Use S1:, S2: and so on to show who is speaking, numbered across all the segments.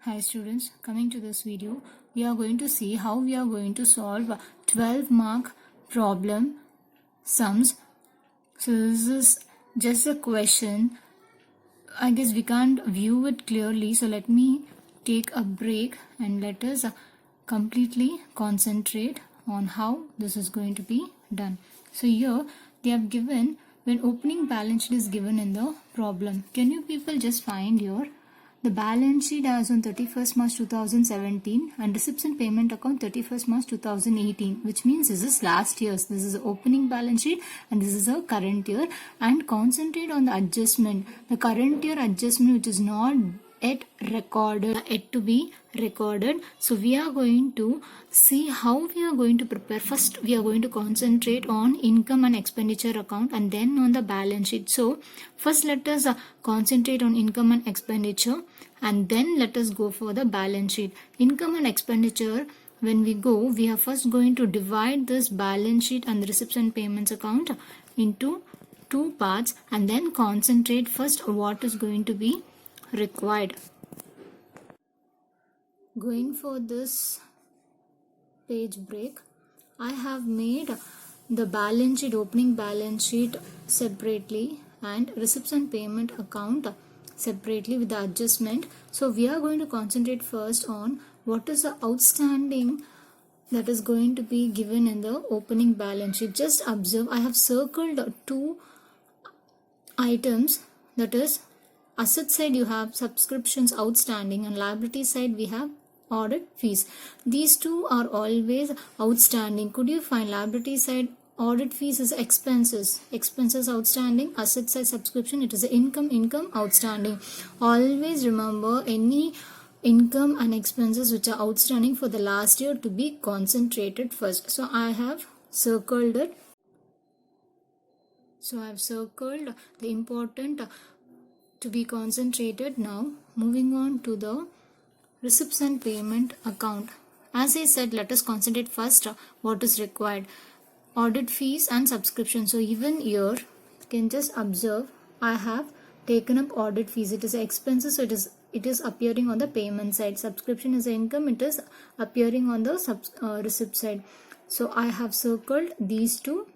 S1: Hi students, coming to this video, we are going to see how we are going to solve 12 mark problem sums. So this is just a question. I guess we can't view it clearly, so let me take a break and let us completely concentrate on how this is going to be done. So here they have given when opening balance sheet is given in the problem. Can you people just find here the balance sheet as on 31st March 2017 and receipts and payment account 31st March 2018, which means this is last year's. This is the opening balance sheet and this is a current year, and concentrate on the adjustment. The current year adjustment which is not yet to be recorded. So we are going to see how we are going to prepare. First we are going to concentrate on income and expenditure account and then on the balance sheet. So first let us concentrate on income and expenditure, and then let us go for the balance sheet. Income and expenditure, when we go, we are first going to divide this balance sheet and the receipts and payments account into two parts and then concentrate first what is going to be required. Going for this page break, I have made the balance sheet, opening balance sheet separately and receipts and payment account separately with the adjustment. So we are going to concentrate first on what is the outstanding that is going to be given in the opening balance sheet. Just observe, I have circled two items, that is asset side you have subscriptions outstanding and liability side we have audit fees. These two are always outstanding. Could you find liability side audit fees is expenses outstanding, asset side subscription it is income outstanding. Always remember any income and expenses which are outstanding for the last year to be concentrated first. So I have circled it. So I have circled the important to be concentrated. Now moving on to the receipts and payment account. As I said, let us concentrate first what is required. Audit fees and subscription. So even here you can just observe I have taken up audit fees. It is expenses, so it is appearing on the payment side. Subscription is income, it is appearing on the receipt side. So I have circled these two.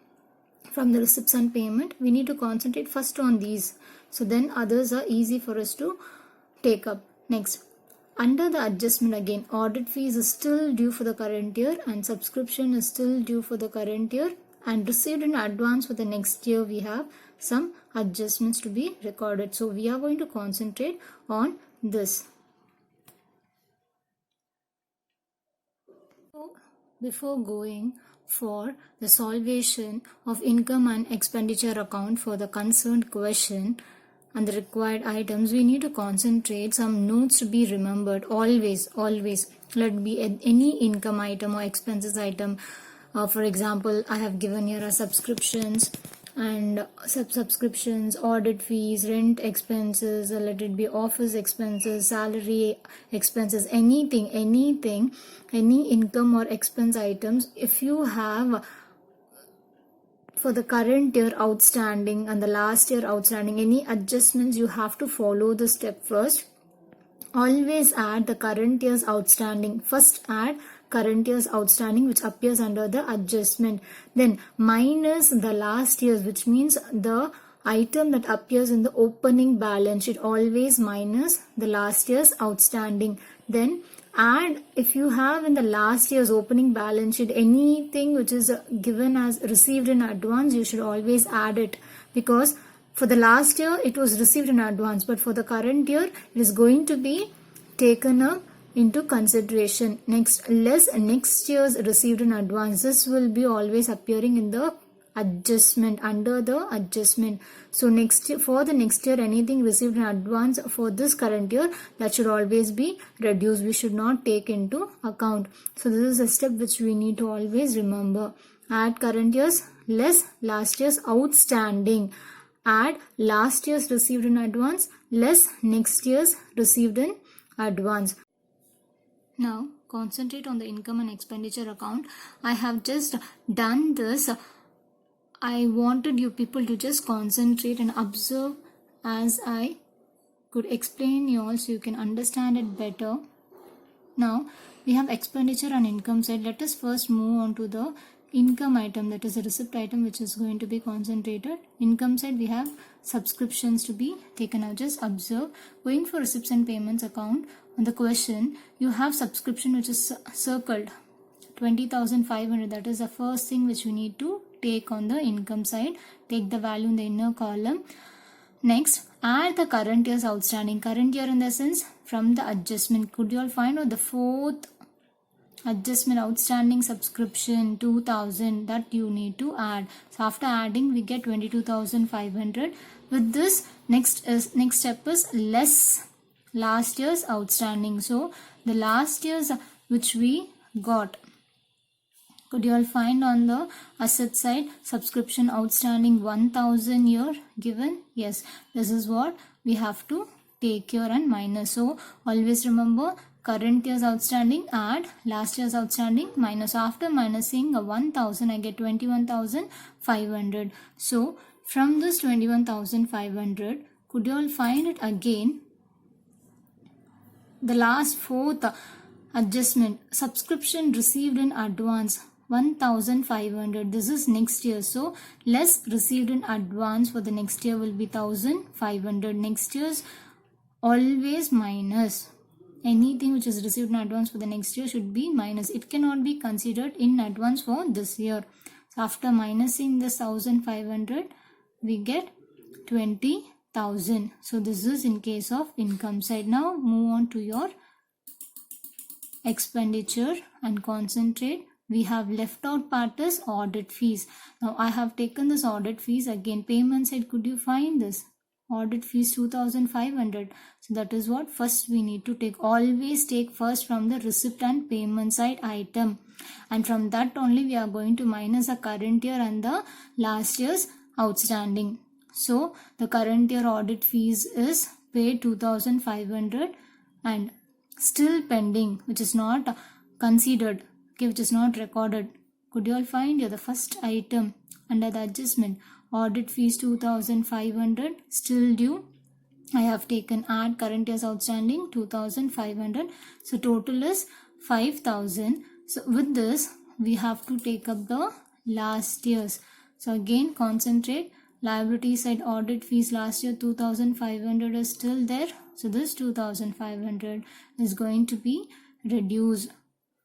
S1: From the receipts and payment we need to concentrate first on these, so then others are easy for us to take up. Next, under the adjustment, again audit fees is still due for the current year and subscription is still due for the current year, and received in advance for the next year we have some adjustments to be recorded. So we are going to concentrate on this. Before going for the solvation of income and expenditure account for the concerned question and the required items, we need to concentrate some notes to be remembered. Always let it be any income item or expenses item. For example, I have given here a subscriptions and subscriptions, audit fees, rent expenses, let it be office expenses, salary expenses, anything, any income or expense items. If you have for the current year outstanding and the last year outstanding any adjustments, you have to follow the step first. Always add the current year's outstanding. First add current year's outstanding which appears under the adjustment, then minus the last year's, which means the item that appears in the opening balance sheet. Always minus the last year's outstanding, then add, if you have in the last year's opening balance sheet anything which is given as received in advance, you should always add it, because for the last year it was received in advance, but for the current year it is going to be taken up into consideration. Next, less next year's received in advance. This will be always appearing in the adjustment, under the adjustment. So next year, for the next year, anything received in advance for this current year, that should always be reduced. We should not take into account. So this is a step which we need to always remember. Add current year's less last year's outstanding. Add last year's received in advance less next year's received in advance. Now concentrate on the income and expenditure account. I have just done this. I wanted you people to just concentrate and observe as I could explain you all so you can understand it better. Now we have expenditure on income side. Let us first move on to the income item, that is a receipt item, which is going to be concentrated. Income side we have subscriptions to be taken out. Just observe, going for receipts and payments account, on the question you have subscription which is circled 20,500. that is the first thing which we need to take on the income side. Take the value in the inner column. Next, add the current year's outstanding. Current year in the sense from the adjustment. Could you all find out the fourth adjustment outstanding subscription 2,000 that you need to add. So after adding we get 22,500. With this, next step is less last year's outstanding. So the last year's which we got. Could you all find on the asset side subscription outstanding 1,000 here given? Yes, this is what we have to take here and minus. So always remember, current year's outstanding add last year's outstanding minus. After minusing 1,000 I get 21,500. So from this 21,500, could you all find it again? The last fourth adjustment, subscription received in advance 1,500. This is next year. So less received in advance for the next year will be 1,500. Next year's always minus. Anything which is received in advance for the next year should be minus. It cannot be considered in advance for this year. So after minusing this 1,500, we get 20,000. So this is in case of income side. Now move on to your expenditure and concentrate. We have left out part is audit fees. Now I have taken this audit fees again. Payment side, could you find this? Audit fees 2,500. So that is what first we need to take. Always take first from the receipt and payment side item, and from that only we are going to minus the current year and the last year's outstanding. So the current year audit fees is paid 2,500 and still pending, which is not considered, okay, which is not recorded. Could you all find here the first item under the adjustment? Audit fees 2,500 still due. I have taken add current year's outstanding 2,500. So total is 5,000. So with this we have to take up the last year's. So again concentrate. Liability side audit fees last year 2,500 is still there. So this 2,500 is going to be reduced.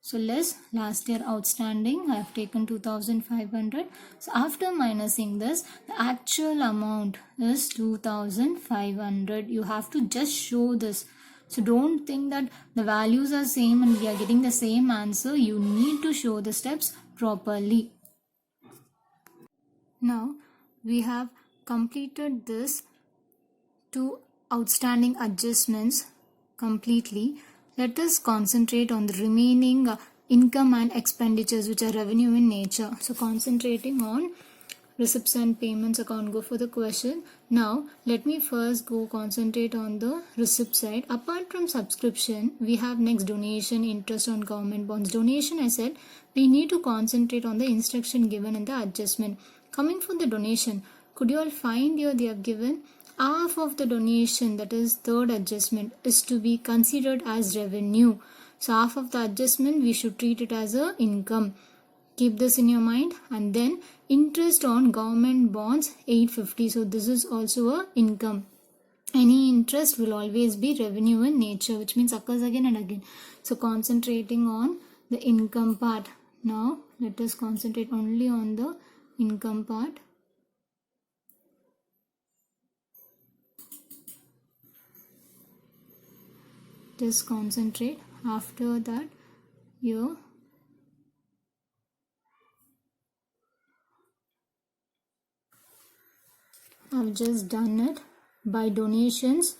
S1: So less last year outstanding, I have taken 2,500. So after minusing this, the actual amount is 2,500. You have to just show this. So don't think that the values are same and we are getting the same answer. You need to show the steps properly. Now we have completed this two outstanding adjustments completely. Let us concentrate on the remaining income and expenditures which are revenue in nature. So concentrating on receipts and payments account, go for the question. Now let me first go concentrate on the receipt side. Apart from subscription, we have next donation, interest on government bonds. Donation, I said we need to concentrate on the instruction given in the adjustment. Coming from the donation, could you all find here they have given half of the donation, that is third adjustment, is to be considered as revenue. So half of the adjustment we should treat it as a income. Keep this in your mind. And then interest on government bonds 850. So this is also a income. Any interest will always be revenue in nature, which means occurs again and again. So concentrating on the income part. Now let us concentrate only on the income part. Just concentrate. After that, here I've just done it. By donations,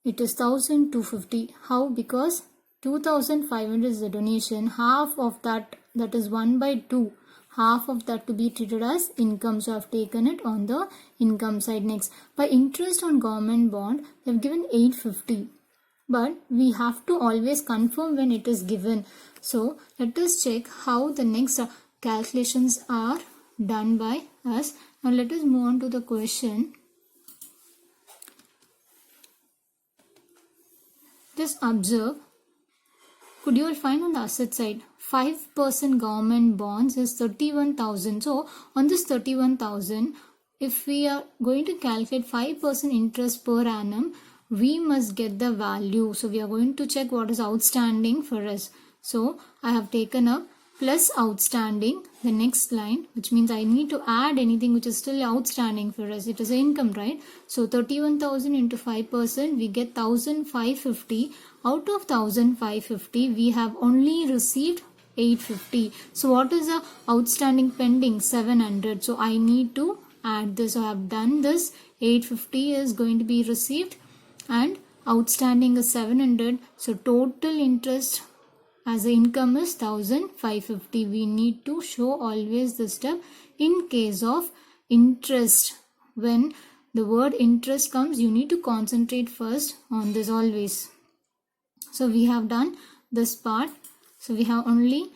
S1: it is 1,250. How? Because 2,500 is the donation. Half of that, that is 1/2. Half of that to be treated as income. So I've taken it on the income side. Next, by interest on government bond, they've given 850. But we have to always confirm when it is given. So let us check how the next calculations are done by us. Now let us move on to the question. Just observe, could you all find on the asset side 5% government bonds is 31,000. So on this 31,000, if we are going to calculate 5% interest per annum, we must get the value. So we are going to check what is outstanding for us. So I have taken up plus outstanding, the next line, which means I need to add anything which is still outstanding for us. It is income, right? So 31,000 into 5%, we get 1,550. Out of 1,550, we have only received 850. So what is the outstanding pending? 700. So I need to add this. So I have done this. 850 is going to be received and outstanding is 700. So total interest as the income is 1,550. We need to show always this step. In case of interest, when the word interest comes, you need to concentrate first on this always. So we have done this part. So we have only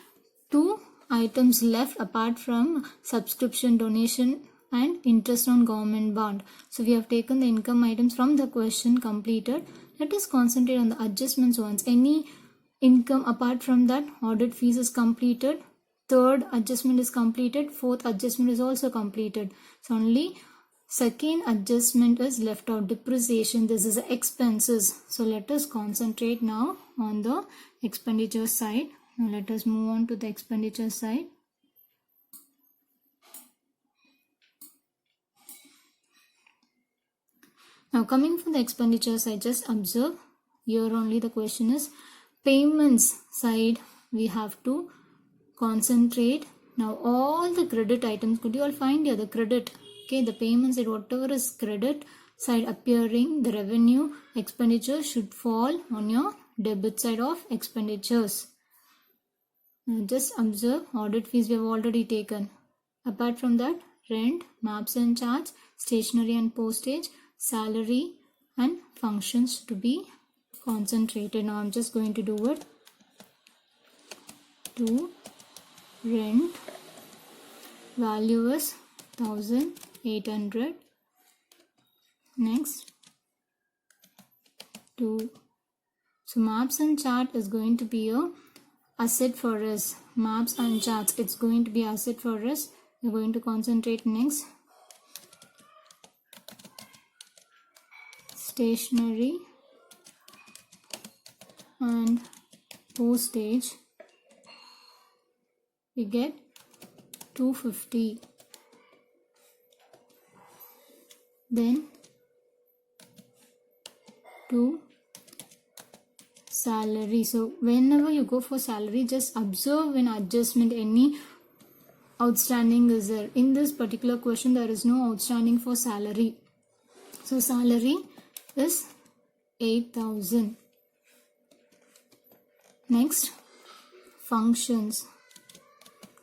S1: 2 items left apart from subscription, donation and interest on government bond. So we have taken the income items from the question, completed. Let us concentrate on the adjustments ones. Any income apart from that, audit fees is completed, third adjustment is completed, fourth adjustment is also completed. So only second adjustment is left out, depreciation. This is expenses. So let us concentrate now on the expenditure side. Now let us move on to the expenditure side. Now coming from the expenditure side, just observe here only the question is payments side. We have to concentrate. Now all the credit items, could you all find here the credit? Okay, the payment side, whatever is credit side appearing, the revenue expenditure should fall on your debit side of expenditures. Now just observe, audit fees we have already taken. Apart from that, rent, maps and charts, stationery and postage, salary and functions to be concentrated. Now I'm just going to do it. To rent, value is 1,800. Next, so maps and chart is going to be a asset for us. Maps and charts, it's going to be asset for us. We're going to concentrate next. Stationery and postage, we get 250. Then to salary. So whenever you go for salary, just observe when adjustment any outstanding is there. In this particular question, there is no outstanding for salary. So salary is 8,000. Next, functions.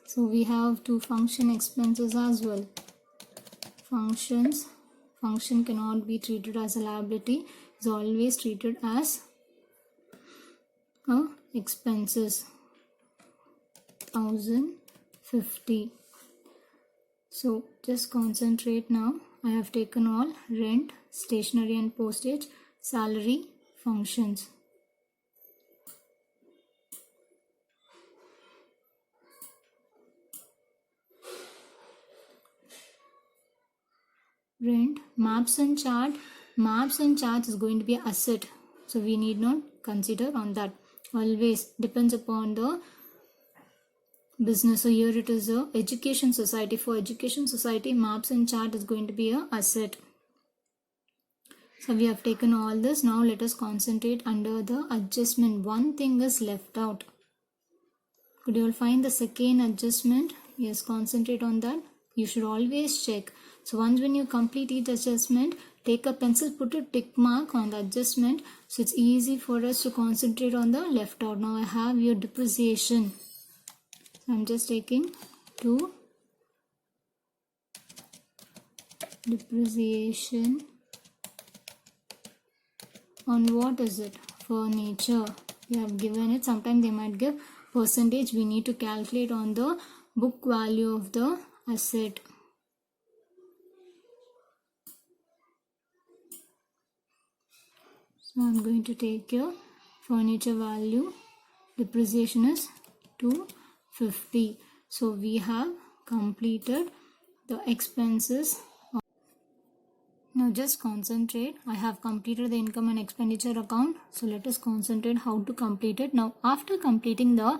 S1: So we have 2 function expenses as well. Function cannot be treated as a liability. It's always treated as expenses. 1,050. So just concentrate now. I have taken all rent, stationery and postage, salary, functions. Rent, maps and chart. Maps and charts is going to be an asset. So we need not consider on that. Always depends upon the business. So here it is a education society. For education society, maps and chart is going to be a asset. So we have taken all this. Now let us concentrate under the adjustment. One thing is left out. Could you all find the second adjustment? Yes, concentrate on that. You should always check. So once when you complete each adjustment, take a pencil, put a tick mark on the adjustment. So it's easy for us to concentrate on the left out. Now I have your depreciation. So I'm just taking 2 depreciation on what is it? Furniture. You have given it. Sometimes they might give percentage. We need to calculate on the book value of the asset. So I'm going to take your furniture value depreciation is 250. So we have completed the expenses. Now just concentrate. I have completed the income and expenditure account. So let us concentrate how to complete it. Now after completing the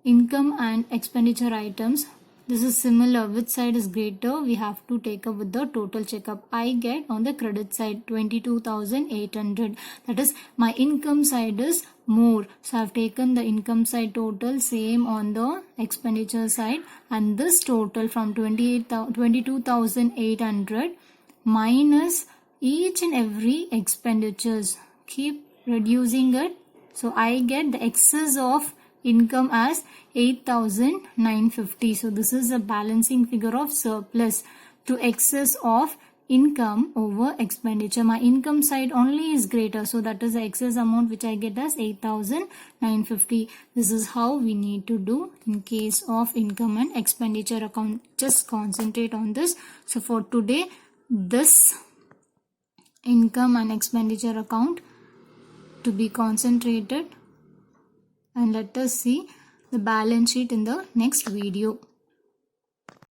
S1: income and expenditure items, this is similar. Which side is greater? We have to take up with the total checkup. I get on the credit side 22,800. That is, my income side is more. So I have taken the income side total, same on the expenditure side, and this total from 22,800 minus each and every expenditures. Keep reducing it. So I get the excess of income as 8,950. So this is a balancing figure of surplus to excess of income over expenditure. My income side only is greater, so that is the excess amount which I get as 8,950. This is how we need to do in case of income and expenditure account. Just concentrate on this. So for today, this income and expenditure account to be concentrated, and let us see the balance sheet in the next video.